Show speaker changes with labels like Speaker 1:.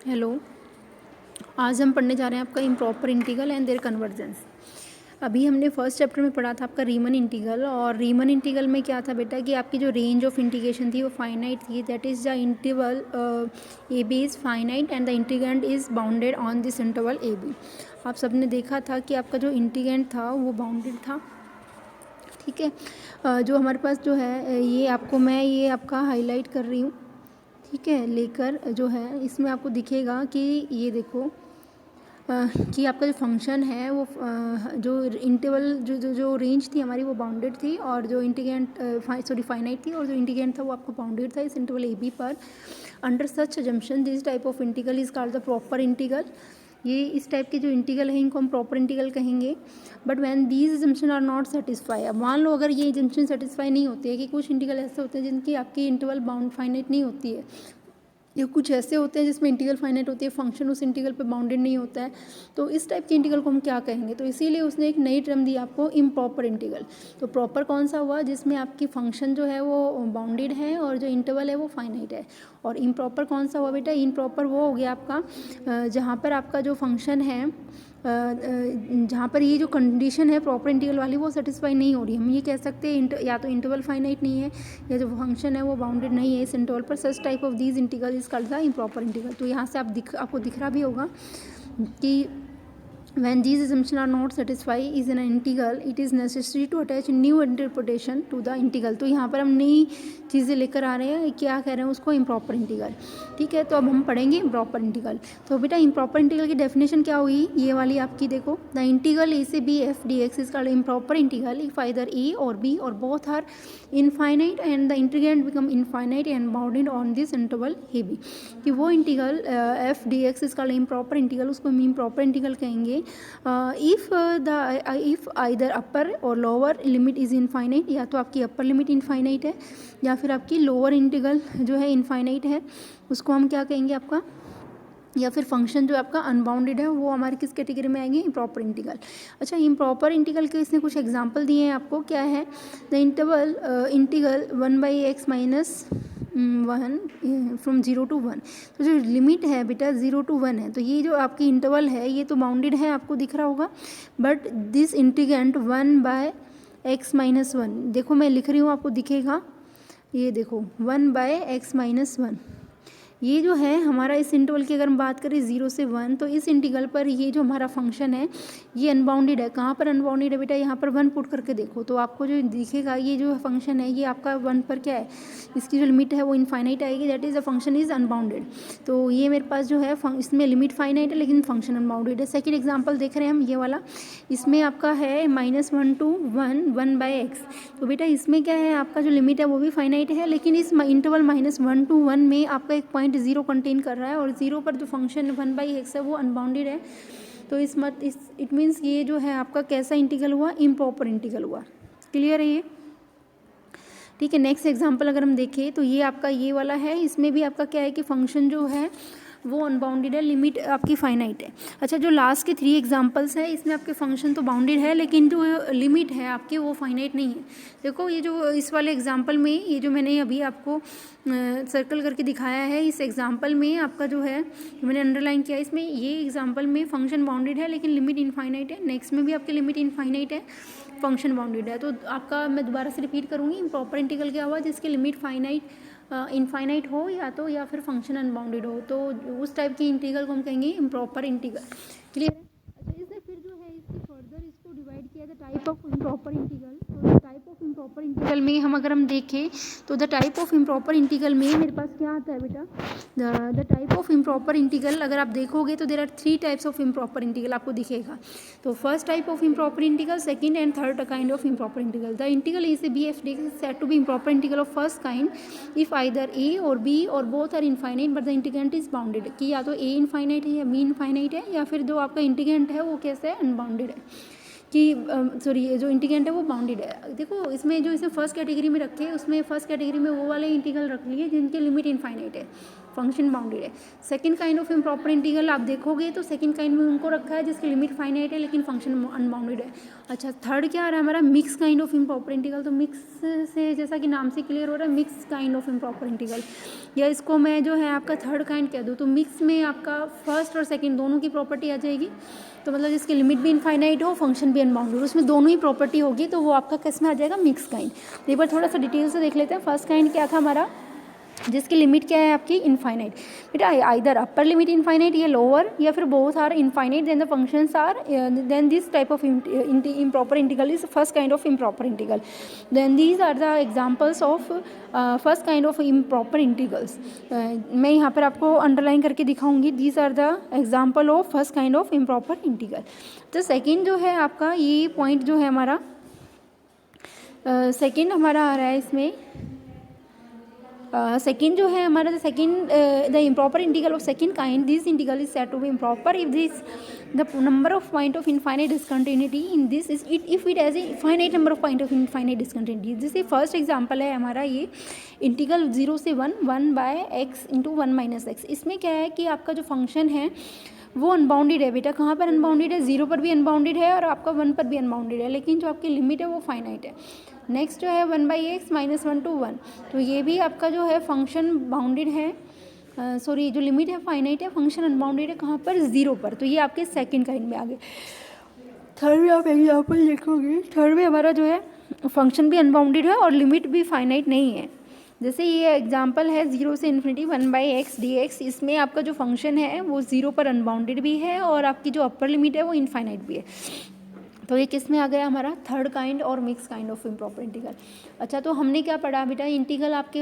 Speaker 1: Hello. आज हम पढ़ने जा रहे हैं आपका improper integral and their convergence. अभी हमने फर्स्ट चैप्टर में पढ़ा था आपका रीमन इंटीग्रल, और रीमन इंटीग्रल में क्या था बेटा कि आपकी जो रेंज ऑफ इंटीग्रेशन थी वो फाइनाइट थी, that is the interval A B is finite and the integrand is bounded on this interval A B. आप सबने देखा था कि आपका जो इंटीग्रेंड था वो बाउंडेड था, ठीक है। जो हमारे पास जो है ये आपका हाईलाइट कर रही हूँ, ठीक है, लेकर जो है इसमें आपको दिखेगा कि ये देखो कि आपका जो फंक्शन है वो जो इंटरवल जो रेंज थी हमारी वो बाउंडेड थी, और जो इंटीग्रेंट फाइनाइट थी, और जो इंटीग्रेंट था वो आपको बाउंडेड था इस इंटरवल ए बी पर। Under such assumption this type of integral is called the proper integral. ये इस टाइप के जो इंटीग्रल हैं इनको हम प्रॉपर इंटीग्रल कहेंगे। But when these assumption are not satisfy, अब मान लो अगर ये एजम्पशन सेटिस्फाई नहीं होती है, कि कुछ इंटीग्रल ऐसे होते हैं जिनकी आपकी इंटरवल बाउंड फाइनाइट नहीं होती है, या कुछ ऐसे होते हैं जिसमें इंटीग्रल फाइनाइट होती है, फंक्शन उस इंटीग्रल पे बाउंडेड नहीं होता है, तो इस टाइप के इंटीग्रल को हम क्या कहेंगे? तो इसीलिए उसने एक नई टर्म दी आपको, इम्प्रॉपर इंटीग्रल। तो प्रॉपर कौन सा हुआ? जिसमें आपकी फंक्शन जो है वो बाउंडेड है और जो इंटरवल है वो फाइनाइट है। और इम्प्रॉपर कौन सा हुआ बेटा? इम्प्रॉपर वो हो गया आपका जहाँ पर आपका जो फंक्शन है, जहाँ पर ये जो कंडीशन है प्रॉपर इंटीग्रल वाली वो सेटिस्फाई नहीं हो रही। हम ये कह सकते हैं या तो इंटरवल फाइनाइट नहीं है, या जो फंक्शन है वो बाउंडेड नहीं है इस इंटरवल पर। Such type of these integral is called the improper integral. तो यहाँ से आपको दिख रहा भी होगा कि when these assumptions are not satisfied is an integral, it is necessary to attach new interpretation to the integral। तो यहाँ पर हम नई चीज़ें लेकर आ रहे हैं, क्या कह रहे हैं उसको? इम्प्रॉपर इंटीग्रल, ठीक है। तो अब हम पढ़ेंगे इम्प्रॉपर इंटीग्रल। तो बेटा इम्प्रॉपर इंटीग्रल की डेफिनेशन क्या हुई? ये वाली आपकी देखो, द इंटीग्रल ए से B F D X is called improper integral if either A और बी और both are infinite and the integrand become infinite and bounded on this interval A B. कि वो integral F D X is called improper integral, उसको हम improper integral कहेंगे if either upper और lower limit is infinite, या तो आपकी अपर limit infinite है या फिर आपकी लोअर इंटीग्रल जो है इनफाइनाइट है, उसको हम क्या कहेंगे आपका? या फिर फंक्शन जो आपका अनबाउंडेड है वो हमारे किस कैटेगरी में आएंगे? Improper integral. अच्छा, इम्प्रॉपर इंटीग्रल के इसने कुछ एग्जांपल दिए हैं आपको, क्या है? The integral 1/x minus 1 from 0 to 1। तो जो लिमिट है बेटा 0 to 1 है, तो ये जो आपकी इंटरवल है ये तो बाउंडेड है, आपको दिख रहा होगा। But this integrant 1/x minus 1, देखो मैं लिख रही हूँ, आपको दिखेगा, ये देखो 1/x माइनस 1, ये जो है हमारा इस इंटरवल की अगर हम बात करें 0 से 1, तो इस इंटीग्रल पर ये जो हमारा फंक्शन है ये अनबाउंडेड है। कहाँ पर अनबाउंडेड है बेटा? यहाँ पर 1 पुट करके देखो तो आपको जो दिखेगा ये जो फंक्शन है ये आपका 1 पर क्या है, इसकी जो लिमिट है वो इनफाइनाइट आएगी, that is the function is unbounded. तो ये मेरे पास जो है इसमें लिमिट फाइनाइट है लेकिन फंक्शन अनबाउंडेड है। सेकेंड एग्जाम्पल देख रहे हैं हम ये वाला, इसमें आपका है -1 to 1 1/x। तो बेटा इसमें क्या है, आपका जो लिमिट है वो भी फाइनाइट है, लेकिन इस इंटरवल -1 to 1 में आपका एक पॉइंट 0 कंटेन कर रहा है, और 0 पर जो फंक्शन 1/x है वो अनबाउंडेड है। तो इट मीन्स ये जो है आपका कैसा इंटीग्रल हुआ? इम्प्रॉपर इंटीग्रल हुआ। क्लियर है ये? ठीक है। नेक्स्ट एग्जांपल अगर हम देखें तो ये आपका ये वाला है, इसमें भी आपका क्या है कि फंक्शन जो है वो अनबाउंडेड है, लिमिट आपकी फाइनाइट है। अच्छा, जो लास्ट के 3 एग्जांपल्स है इसमें आपके फंक्शन तो बाउंडेड है लेकिन जो लिमिट है आपकी वो फाइनाइट नहीं है। देखो ये जो इस वाले एग्जांपल में ये जो मैंने अभी आपको सर्कल करके दिखाया है, इस एग्जांपल में आपका जो है मैंने अंडरलाइन किया, इसमें ये एग्जांपल में फंक्शन बाउंडेड है लेकिन लिमिट इनफाइनाइट है। नेक्स्ट में भी आपकी लिमिट इनफाइनाइट है, फंक्शन बाउंडेड है। तो आपका मैं दोबारा से रिपीट करूँगी, इम्प्रॉपर इंटीग्रल क्या हुआ? जिसकी लिमिट फाइनाइट इनफाइनाइट हो या फिर फंक्शन अनबाउंडेड हो, तो उस टाइप की इंटीग्रल को हम कहेंगे इम्प्रॉपर इंटीग्रल। क्लियर है? अच्छा, इसने फिर जो है इसकी फर्दर इसको डिवाइड किया the type of improper integral. तो the type of improper integral में हम देखें तो the type of improper integral में मेरे पास क्या आता है बेटा? The type of improper integral अगर आप देखोगे तो there are 3 types of improper integral आपको दिखेगा। तो first type of improper integral, second and third kind of improper integral. The integral A से B F D is said to be improper integral of first kind if either A और B और both are infinite but the integrant is bounded. कि या तो ए infinite है या B infinite है, या फिर जो आपका इंटीग्रेंट है वो कैसे है? अनबाउंडेड है। कि सॉरी जो इंटीग्रेंट है वो बाउंडेड है। देखो इसमें जो इसे फर्स्ट कैटेगरी में रखे, उसमें फर्स्ट कैटेगरी में वो वाले इंटीग्रल रख लिए जिनके लिमिट इनफाइनाइट है। फंक्शन बाउंडेड है। Second kind of improper integral आप देखोगे तो सेकंड काइंड में उनको रखा है जिसकी लिमिट फाइनाइट है लेकिन फंक्शन अनबाउंडेड है। अच्छा, थर्ड क्या आ रहा है हमारा, mix kind of improper integral. तो मिक्स से जैसा कि नाम से क्लियर हो रहा है, mix kind of improper integral, या इसको मैं जो है आपका थर्ड काइंड कह दूँ। तो मिक्स में आपका फर्स्ट और सेकंड दोनों की प्रॉपर्टी आ जाएगी, तो मतलब जिसकी लिमिट भी इनफाइनाइट हो, फंक्शन भी अनबाउंडेड, उसमें दोनों ही प्रॉपर्टी होगी, तो वो आपका किस में आ जाएगा, मिक्स काइंड। एक बार थोड़ा सा डिटेल से देख लेते हैं। फर्स्ट काइंड क्या था हमारा, जिसकी लिमिट क्या है आपकी, इनफाइनाइट। बेटा आइदर अपर लिमिट इनफाइनाइट या लोअर, या फिर both are infinite, then the functions are, then this type of improper integral is first kind of improper integral. Then these are the examples of first kind of improper integrals. मैं यहाँ पर आपको underline करके दिखाऊंगी, these are the example of first kind of improper integral. तो second जो है आपका ये पॉइंट जो है हमारा, सेकेंड हमारा आ रहा है इसमें, सेकेंड जो है हमारा, the second the improper integral of second kind, this integral is said to be improper if this the number of point of infinite discontinuity in this is it, if it as a finite number of point of infinite discontinuity. जैसे first example है हमारा ये integral 0 से 1 by x into 1 minus x. इसमें क्या है कि आपका जो फंक्शन है वो अनबाउंडेड है। बेटा कहाँ पर अनबाउंडेड है, 0 पर भी अनबाउंडेड है और आपका 1 पर भी अनबाउंडेड है, लेकिन जो आपकी लिमिट है वो फाइनाइट है। नेक्स्ट जो है 1/x माइनस 1 to 1, तो ये भी आपका जो है फंक्शन बाउंडेड है, सॉरी जो लिमिट है फाइनाइट है, फंक्शन अनबाउंडेड है कहाँ पर, 0 पर। तो ये आपके सेकंड काइंड में आ गए। थर्ड में आप एग्जाम्पल देखोगे, थर्ड में हमारा जो है फंक्शन भी अनबाउंडेड है और लिमिट भी फाइनाइट नहीं है। जैसे ये एग्जाम्पल है 0 से इन्फिनिटी 1/x dx, इसमें आपका जो फंक्शन है वो 0 पर अनबाउंडेड भी है और आपकी जो अपर लिमिट है वो इनफाइनाइट भी है। तो ये किस में आ गया हमारा, थर्ड काइंड और mix kind of improper integral. अच्छा, तो हमने क्या पढ़ा बेटा, इंटीग्रल आपके